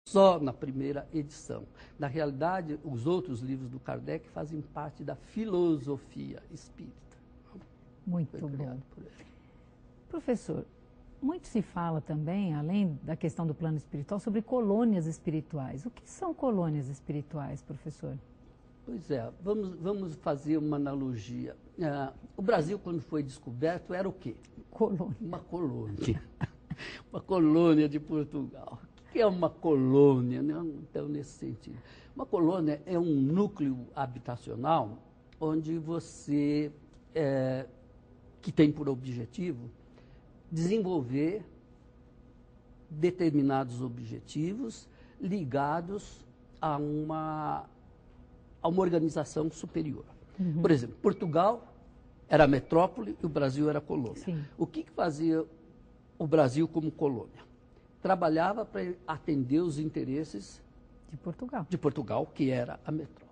só na primeira edição. Na realidade, os outros livros do Kardec fazem parte da filosofia espírita. Muito bom. Professor, muito se fala também, além da questão do plano espiritual, sobre colônias espirituais. O que são colônias espirituais, professor? Pois é, vamos fazer uma analogia. O Brasil, quando foi descoberto, era o quê? Colônia. Uma colônia. Uma colônia de Portugal. O que é uma colônia, né? Então, nesse sentido? Uma colônia é um núcleo habitacional onde você, que tem por objetivo desenvolver determinados objetivos ligados a uma organização superior. Uhum. Por exemplo, Portugal era metrópole e o Brasil era colônia. Sim. O que fazia o Brasil como colônia? Trabalhava para atender os interesses de Portugal, que era a metrópole.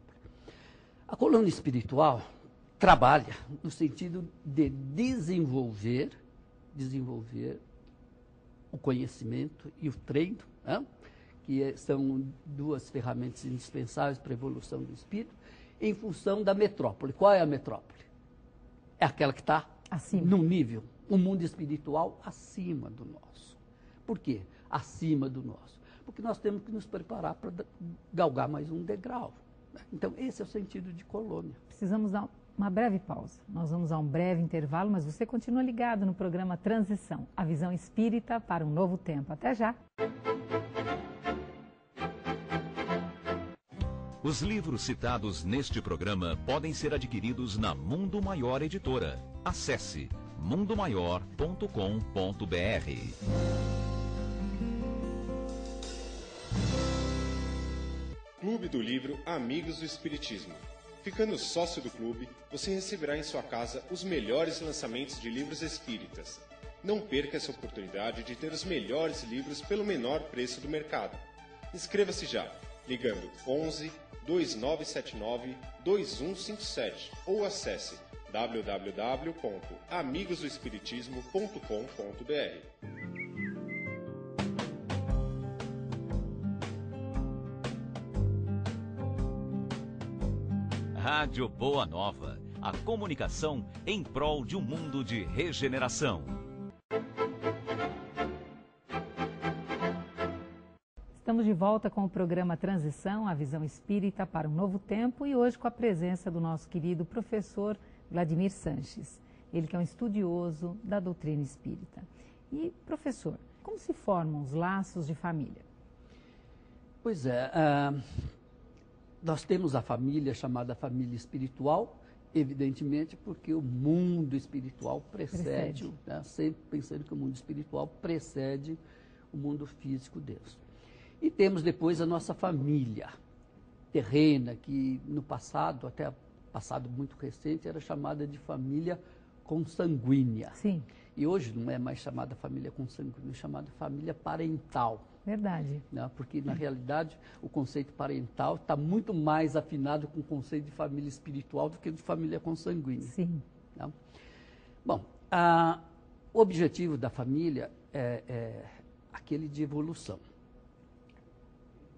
A colônia espiritual trabalha no sentido de desenvolver o conhecimento e o treino, né? Que são duas ferramentas indispensáveis para a evolução do espírito, em função da metrópole. Qual é a metrópole? É aquela que está num nível, um mundo espiritual acima do nosso. Por quê? Acima do nosso. Porque nós temos que nos preparar para galgar mais um degrau. Então, esse é o sentido de colônia. Precisamos dar uma breve pausa. Nós vamos a um breve intervalo, mas você continua ligado no programa Transição, a visão espírita para um novo tempo. Até já! Os livros citados neste programa podem ser adquiridos na Mundo Maior Editora. Acesse mundomaior.com.br. Clube do Livro Amigos do Espiritismo. Ficando sócio do clube, você receberá em sua casa os melhores lançamentos de livros espíritas. Não perca essa oportunidade de ter os melhores livros pelo menor preço do mercado. Inscreva-se já, ligando 11 2979 2157 ou acesse www.amigosdoespiritismo.com.br. Rádio Boa Nova, a comunicação em prol de um mundo de regeneração. Estamos de volta com o programa Transição, a visão espírita para um novo tempo, e hoje com a presença do nosso querido professor Vladimir Sanches, ele que é um estudioso da doutrina espírita. E, professor, como se formam os laços de família? Pois é, nós temos a família chamada família espiritual, evidentemente porque o mundo espiritual precede. Né, sempre pensando que o mundo espiritual precede o mundo físico Deus. E temos depois a nossa família terrena, que no passado, até passado muito recente, era chamada de família consanguínea. Sim. E hoje não é mais chamada família consanguínea, é chamada família parental. Verdade. Né? Porque, na realidade, o conceito parental está muito mais afinado com o conceito de família espiritual do que de família consanguínea. Sim. Né? Bom, o objetivo da família é aquele de evolução.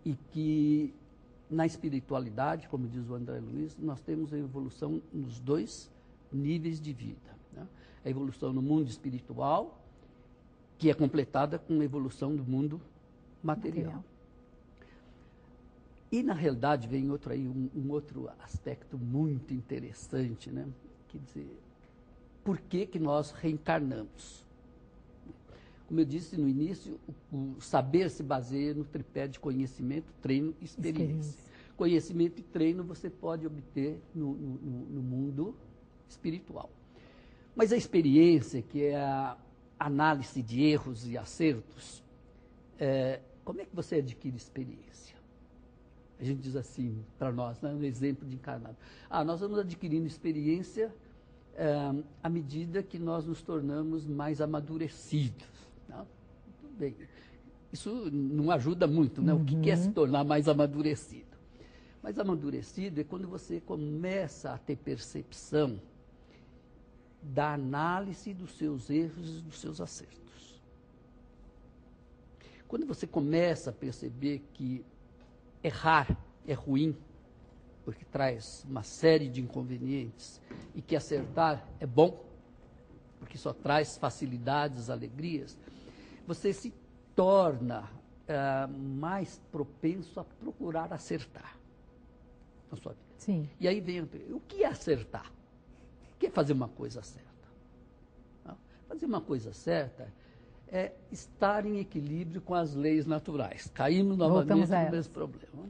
E que, na espiritualidade, como diz o André Luiz, nós temos a evolução nos dois níveis de vida. Né? A evolução no mundo espiritual, que é completada com a evolução do mundo material. E, na realidade, vem um outro aspecto muito interessante, né? Quer dizer, por que nós reencarnamos? Como eu disse no início, o saber se baseia no tripé de conhecimento, treino e experiência. Conhecimento e treino você pode obter no mundo espiritual. Mas a experiência, que é a análise de erros e acertos, como é que você adquire experiência? A gente diz assim para nós, né, no exemplo de encarnado. Nós vamos adquirindo experiência à medida que nós nos tornamos mais amadurecidos. Não? Tudo bem. Isso não ajuda muito, né? O que é se tornar mais amadurecido? Mais amadurecido é quando você começa a ter percepção da análise dos seus erros e dos seus acertos. Quando você começa a perceber que errar é ruim, porque traz uma série de inconvenientes, e que acertar é bom, porque só traz facilidades, alegrias, você se torna mais propenso a procurar acertar na sua vida. Sim. E aí vem o que é acertar? O que é fazer uma coisa certa? Fazer uma coisa certa é estar em equilíbrio com as leis naturais. Caímos novamente no mesmo problema.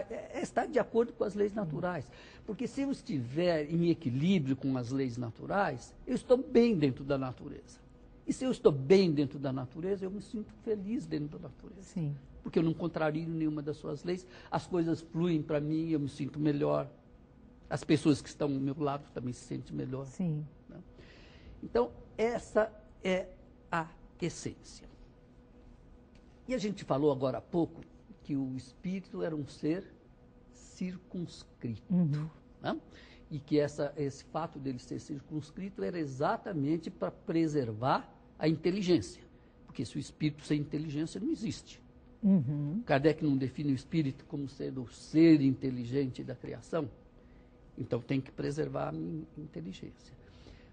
É estar de acordo com as leis naturais. Porque se eu estiver em equilíbrio com as leis naturais, eu estou bem dentro da natureza. E se eu estou bem dentro da natureza, eu me sinto feliz dentro da natureza. Sim. Porque eu não contrario nenhuma das suas leis, as coisas fluem para mim, eu me sinto melhor. As pessoas que estão ao meu lado também se sentem melhor. Sim. Né? Então, essa é a essência. E a gente falou agora há pouco que o espírito era um ser circunscrito. Né? E que esse fato dele ser circunscrito era exatamente para preservar a inteligência. Porque se o espírito sem inteligência não existe. Kardec não define o espírito como sendo o ser inteligente da criação. Então tem que preservar a minha inteligência.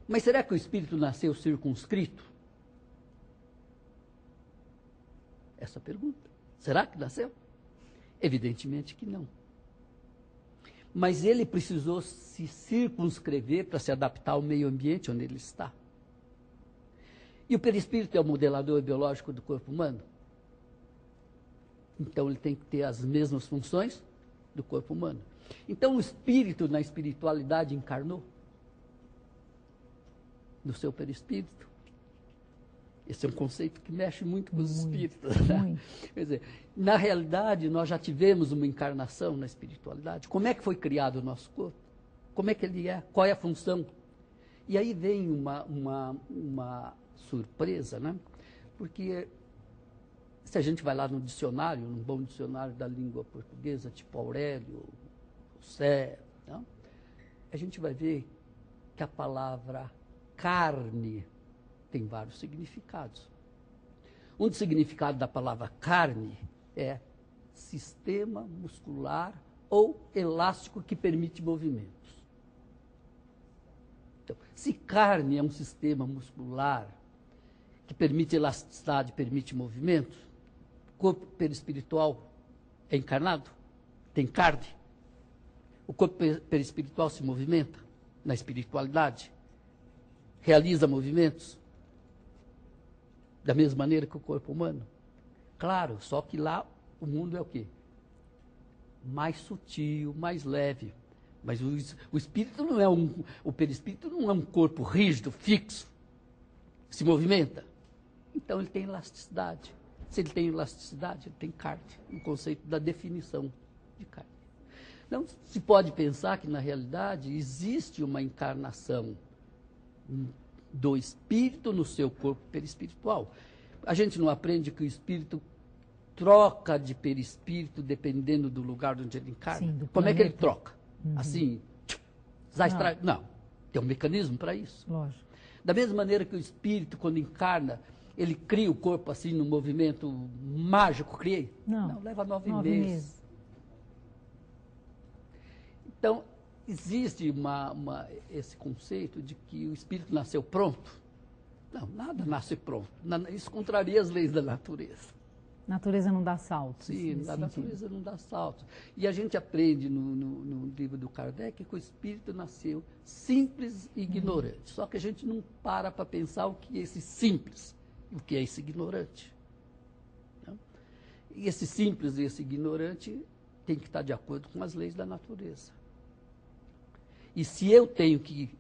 Mas será que o espírito nasceu circunscrito? Essa pergunta. Será que nasceu? Evidentemente que não. Mas ele precisou se circunscrever para se adaptar ao meio ambiente onde ele está. E o perispírito é o modelador biológico do corpo humano? Então ele tem que ter as mesmas funções do corpo humano. Então o espírito na espiritualidade encarnou no seu perispírito. Esse é um conceito que mexe muito com os espíritos. Né? Quer dizer, na realidade, nós já tivemos uma encarnação na espiritualidade. Como é que foi criado o nosso corpo? Como é que ele é? Qual é a função? E aí vem uma surpresa, né? Porque se a gente vai lá no dicionário, num bom dicionário da língua portuguesa, tipo Aurélio, José, né? A gente vai ver que a palavra carne tem vários significados. Um dos significados da palavra carne é sistema muscular ou elástico que permite movimentos. Então, se carne é um sistema muscular que permite elasticidade, permite movimentos, o corpo perispiritual é encarnado, tem carne. O corpo perispiritual se movimenta na espiritualidade, realiza movimentos da mesma maneira que o corpo humano. Claro, só que lá o mundo é o quê? Mais sutil, mais leve. Mas o espírito não é o perispírito não é um corpo rígido, fixo, se movimenta. Então ele tem elasticidade. Se ele tem elasticidade, ele tem carne, o conceito da definição de carne. Não se pode pensar que na realidade existe uma encarnação do espírito no seu corpo perispiritual. A gente não aprende que o espírito troca de perispírito dependendo do lugar onde ele encarna? Sim, Como planeta. é que ele troca? Assim, não, tem um mecanismo para isso. Lógico. Da mesma maneira que o espírito, quando encarna, ele cria o corpo assim num movimento mágico, criei? Não, leva 9 meses. Então, existe esse conceito de que o espírito nasceu pronto? Não, nada nasce pronto. Isso contraria as leis da natureza. A natureza não dá saltos. Sim, a natureza não dá saltos. E a gente aprende no livro do Kardec que o espírito nasceu simples e ignorante. Só que a gente não para pensar o que é esse simples e o que é esse ignorante. Né? E esse simples e esse ignorante tem que estar de acordo com as leis da natureza. E se eu tenho que,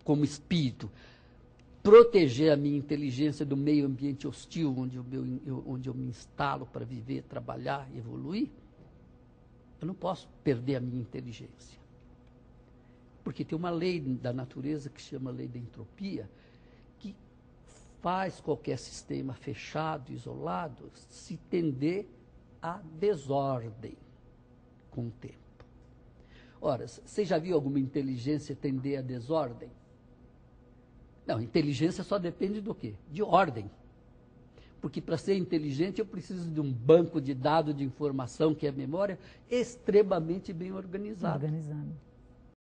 como espírito, proteger a minha inteligência do meio ambiente hostil onde eu me instalo para viver, trabalhar e evoluir, eu não posso perder a minha inteligência. Porque tem uma lei da natureza que chama lei da entropia, que faz qualquer sistema fechado, isolado, se tender à desordem com o tempo. Ora, você já viu alguma inteligência tender à desordem? Não, inteligência só depende do quê? De ordem. Porque para ser inteligente eu preciso de um banco de dados de informação, que é a memória, extremamente bem organizado. Organizando.